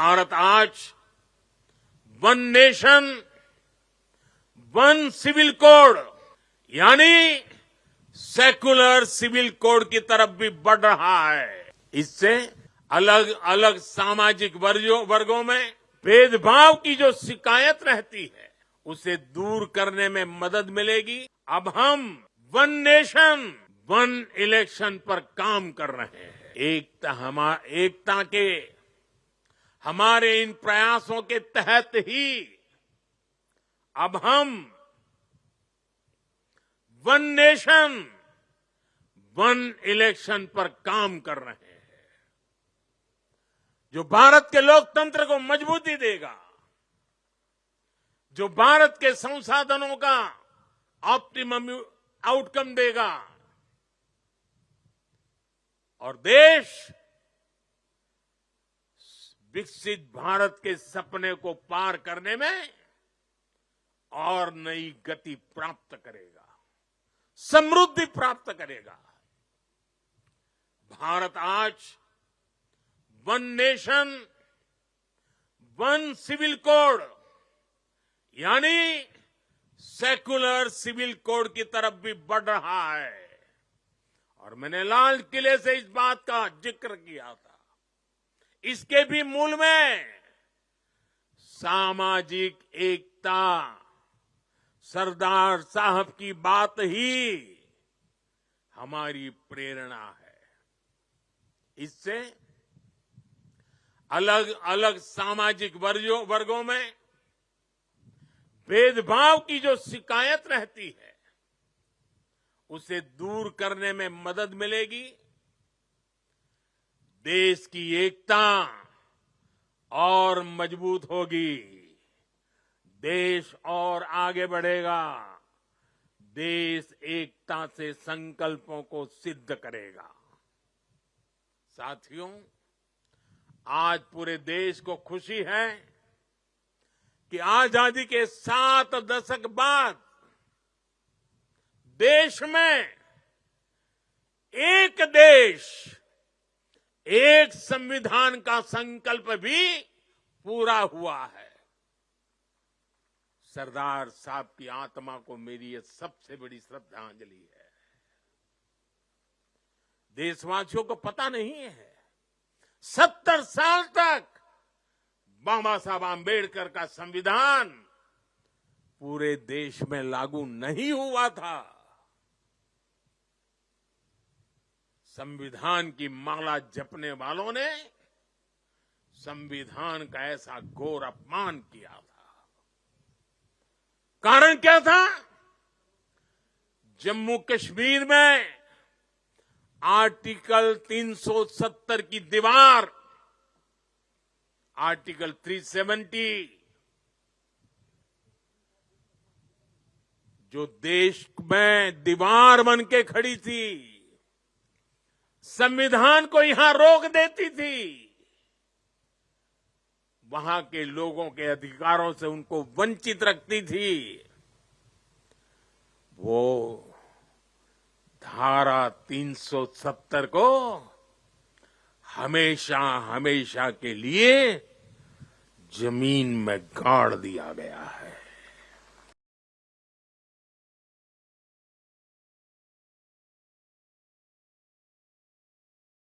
भारत आज one nation one civil code यानी secular civil code की तरफ भी बढ़ रहा है। इससे अलग अलग सामाजिक वर्गों में भेदभाव की जो शिकायत रहती है उसे दूर करने में मदद मिलेगी। अब हम वन नेशन वन इलेक्शन पर काम कर रहे हैं। एकता के हमारे इन प्रयासों के तहत ही अब हम वन नेशन वन इलेक्शन पर काम कर रहे हैं, जो भारत के लोकतंत्र को मजबूती देगा, जो भारत के संसाधनों का ऑप्टिमम आउटकम देगा और देश विकसित भारत के सपने को पार करने में और नई गति प्राप्त करेगा, समृद्धि प्राप्त करेगा। भारत आज one nation one civil code यानी सेकुलर सिविल कोड की तरफ भी बढ़ रहा है। और मैंने लाल किले से इस बात का जिक्र किया था। इसके भी मूल में सामाजिक एकता, सरदार साहब की बात ही हमारी प्रेरणा है। इससे अलग अलग सामाजिक वर्गों में भेदभाव की जो शिकायत रहती है उसे दूर करने में मदद मिलेगी। देश की एकता और मजबूत होगी, देश और आगे बढ़ेगा, देश एकता से संकल्पों को सिद्ध करेगा। साथियों, आज पूरे देश को खुशी है कि आजादी के 7 दशक बाद देश में एक देश एक संविधान का संकल्प भी पूरा हुआ है। सरदार साहब की आत्मा को मेरी ये सबसे बड़ी श्रद्धांजलि है। देशवासियों को पता नहीं है 70 साल तक बाबा साहब आंबेडकर का संविधान पूरे देश में लागू नहीं हुआ था। संविधान की माला जपने वालों ने संविधान का ऐसा घोर अपमान किया था। कारण क्या था? जम्मू कश्मीर में आर्टिकल 370 की दीवार, आर्टिकल 370 जो देश में दीवार बन के खड़ी थी, संविधान को यहां रोक देती थी, वहां के लोगों के अधिकारों से उनको वंचित रखती थी। वो धारा 370 को हमेशा हमेशा के लिए जमीन में गाड़ दिया गया है।